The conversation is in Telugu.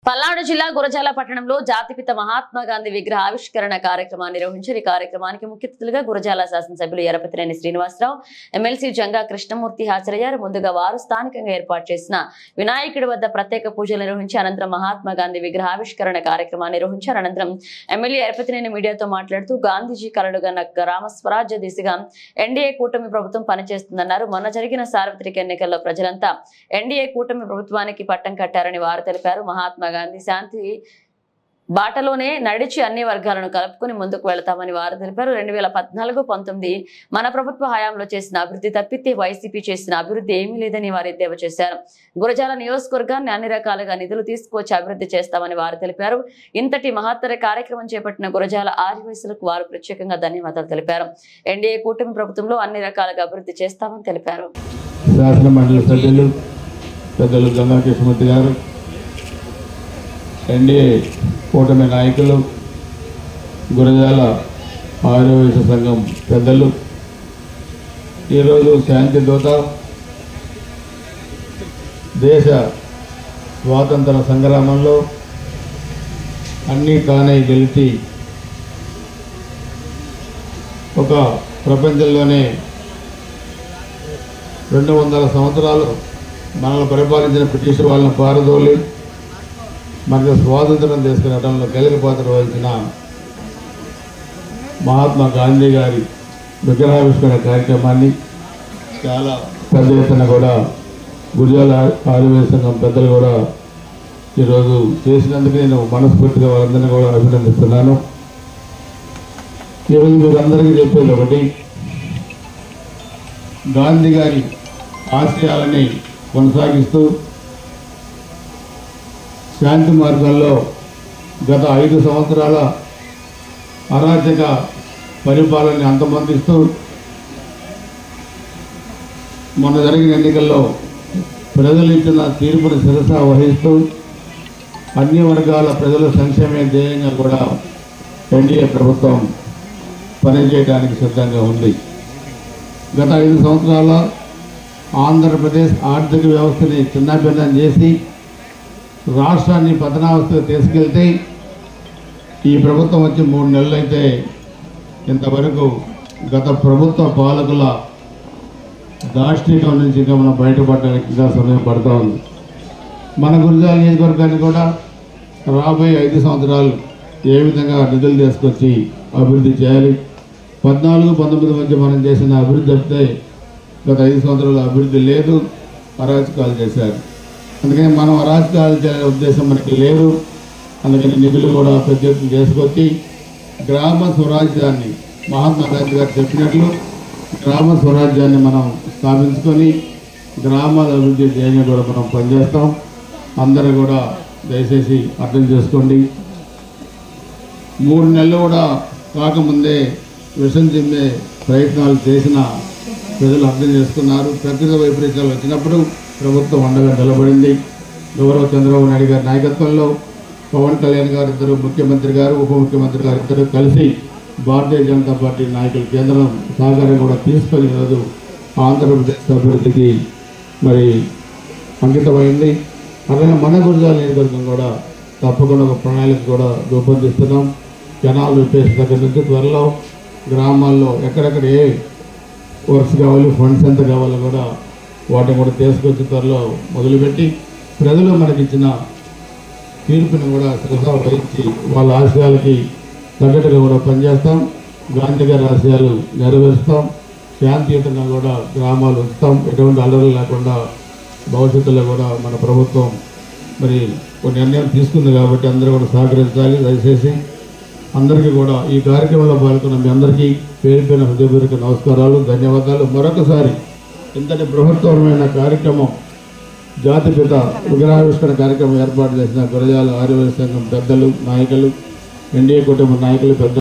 పల్నాడు జిల్లా గురజాల పట్టణంలో జాతిపిత మహాత్మా గాంధీ విగ్రహ ఆవిష్కరణ కార్యక్రమాన్ని నిర్వహించారు. ఈ కార్యక్రమానికి ముఖ్య అతిథులుగా గురజాల శాసనసభ్యులు ఎరపతినేని శ్రీనివాసరావు, ఎమ్మెల్సీ జంగా కృష్ణమూర్తి హాజరయ్యారు. ముందుగా వారు స్థానికంగా ఏర్పాటు చేసిన వినాయకుడి వద్ద ప్రత్యేక పూజలు నిర్వహించి అనంతరం మహాత్మా గాంధీ విగ్రహ ఆవిష్కరణ కార్యక్రమాన్ని నిర్వహించారు. అనంతరం ఎమ్మెల్యే ఎరపతినేని మీడియాతో మాట్లాడుతూ గాంధీజీ కలలుగన్న గ్రామ స్వరాజ్య దిశగా ఎన్డీఏ కూటమి ప్రభుత్వం పనిచేస్తుందన్నారు. మొన్న జరిగిన సార్వత్రిక ఎన్నికల్లో ప్రజలంతా ఎన్డీఏ కూటమి ప్రభుత్వానికి పట్టం కట్టారని వారు తెలిపారు. మహాత్మా గాంధీ శాంతి బాటలోనే నడిచి అన్ని వర్గాలను కలుపుకుని ముందుకు వెళతామని వారు తెలిపారు. 2014-19 మన ప్రభుత్వ హయాంలో చేసిన అభివృద్ధి తప్పితే వైసీపీ చేసిన అభివృద్ధి ఏమీ లేదని వారు ఎద్దేవా చేశారు. గురజాల నియోజకవర్గాన్ని అన్ని రకాలుగా నిధులు తీసుకువచ్చి అభివృద్ధి చేస్తామని వారు తెలిపారు. ఇంతటి మహత్తర కార్యక్రమం చేపట్టిన గురజాల ఆర్యవైశ్యులకు వారు ప్రత్యేకంగా ధన్యవాదాలు తెలిపారు. ఎన్డీఏ కూటమి ప్రభుత్వంలో అన్ని రకాలుగా అభివృద్ధి చేస్తామని తెలిపారు. ఎన్డీఏ కూటమి నాయకులు, గురజాల ఆర్యవైశ్య సంఘం పెద్దలు, ఈరోజు శాంతి దూత దేశ స్వాతంత్ర సంగ్రామంలో అన్నీ తానే గెలిచి ఒక ప్రపంచంలోనే 200 సంవత్సరాలు మనల్ని పరిపాలించిన బ్రిటిష్ వాళ్ళని పారదోలి మనకు స్వాతంత్రం తీసుకురావడంలో కీలక పాత్ర వహించిన మహాత్మా గాంధీ గారి విగ్రహావిష్కరణ కార్యక్రమాన్ని చాలా పెద్ద ఎత్తున కూడా గురజాల ఆర్యవైశ్య సంఘం పెద్దలు కూడా ఈరోజు చేసినందుకు నేను మనస్ఫూర్తిగా వాళ్ళందరినీ కూడా అభినందిస్తున్నాను. ఈరోజు మీరందరికీ చెప్పేది ఒకటి, గాంధీ గారి ఆశయాలని కొనసాగిస్తూ శాంతి మార్గంలో గత 5 సంవత్సరాల అరాచక పరిపాలనని అంతమొందిస్తూ మొన్న జరిగిన ఎన్నికల్లో ప్రజలు ఇచ్చిన తీర్పును శిరస వహిస్తూ అన్ని వర్గాల ప్రజల సంక్షేమే ధ్యేయంగా కూడా ఎన్డీఏ ప్రభుత్వం పనిచేయడానికి సిద్ధంగా ఉంది. గత 5 సంవత్సరాల ఆంధ్రప్రదేశ్ ఆర్థిక వ్యవస్థని చిన్నాభిన్నం చేసి రాష్ట్రాన్ని పతనావస్థకు తీసుకెళ్తే ఈ ప్రభుత్వం వచ్చి 3 నెలలు అయితే ఇంతవరకు గత ప్రభుత్వ పాలకుల దాష్టికం నుంచి ఇంకా మనం బయటపడడానికి ఇంకా సమయం పడుతూ ఉంది. మన గురజాల నియోజకవర్గాన్ని కూడా రాబోయే 5 సంవత్సరాలు ఏ విధంగా నిధులు తీసుకొచ్చి అభివృద్ధి చేయాలి. 14-19 మధ్య మనం చేసిన అభివృద్ధి తప్పితే గత 5 సంవత్సరాల అభివృద్ధి లేదు, అరాచకాలు చేశారు. అందుకని మనం అరాచకాలు చేసే ఉద్దేశం మనకి లేదు. అందుకని నిధులు కూడా పెద్ద ఎత్తున చేసుకొచ్చి గ్రామ స్వరాజ్యాన్ని మహాత్మా గాంధీ గారు చెప్పినట్లు గ్రామ స్వరాజ్యాన్ని మనం స్థాపించుకొని గ్రామాల అభివృద్ధి చేయని కూడా మనం పనిచేస్తాం. అందరూ కూడా దయచేసి అర్థం చేసుకోండి. 3 నెలలు కూడా కాకముందే విషం చెందే ప్రయత్నాలు చేసిన ప్రజలు అర్థం చేసుకున్నారు. ప్రకృతి వైపరీత్యాలు వచ్చినప్పుడు ప్రభుత్వం అండగా నిలబడింది. గౌరవ చంద్రబాబు నాయుడు గారి నాయకత్వంలో పవన్ కళ్యాణ్ గారు ఇద్దరు, ముఖ్యమంత్రి గారు, ఉప ముఖ్యమంత్రి గారు ఇద్దరు కలిసి భారతీయ జనతా పార్టీ నాయకుల కేంద్రం సహకారం కూడా తీసుకొని ఈరోజు ఆంధ్రప్రదేశ్ అభివృద్ధికి మరి అంకితమైంది. అలాగే మన గురజాల నియోజకవర్గం కూడా తప్పకుండా ఒక ప్రణాళిక కూడా రూపొందిస్తున్నాం. కెనాల్ రిపేర్స్ దగ్గర నుంచి త్వరలో గ్రామాల్లో ఎక్కడెక్కడ ఏ వర్క్స్ కావాలి, ఫండ్స్ ఎంత కావాలో కూడా వాటిని కూడా తీసుకొచ్చి త్వరలో మొదలుపెట్టి ప్రజలు మనకిచ్చిన తీర్పుని కూడా శ్రద్ధ వహించి వాళ్ళ ఆశయాలకి తగ్గట్టుగా కూడా పనిచేస్తాం. గాంధీ గారి ఆశయాలు నెరవేరుస్తాం. శాంతియుతంగా కూడా గ్రామాలు ఉంచుతాం. ఎటువంటి అల్లర్లు లేకుండా భవిష్యత్తులో కూడా మన ప్రభుత్వం మరి కొన్ని నిర్ణయం తీసుకుంది కాబట్టి అందరూ కూడా సహకరించాలి. దయచేసి అందరికీ కూడా ఈ కార్యక్రమంలో పాల్గొన్న మీ అందరికీ పేరు పేరున హృదయపూర్వక నమస్కారాలు, ధన్యవాదాలు. మరొకసారి ఇంతటి బృహత్తరమైన కార్యక్రమం జాతిపిత విగ్రహావిష్కరణ కార్యక్రమం ఏర్పాటు చేసిన గురజాల ఆర్యవైశ్య సంఘం పెద్దలు, నాయకులు, ఎన్డీఏ కుటుంబ నాయకులు, పెద్దలు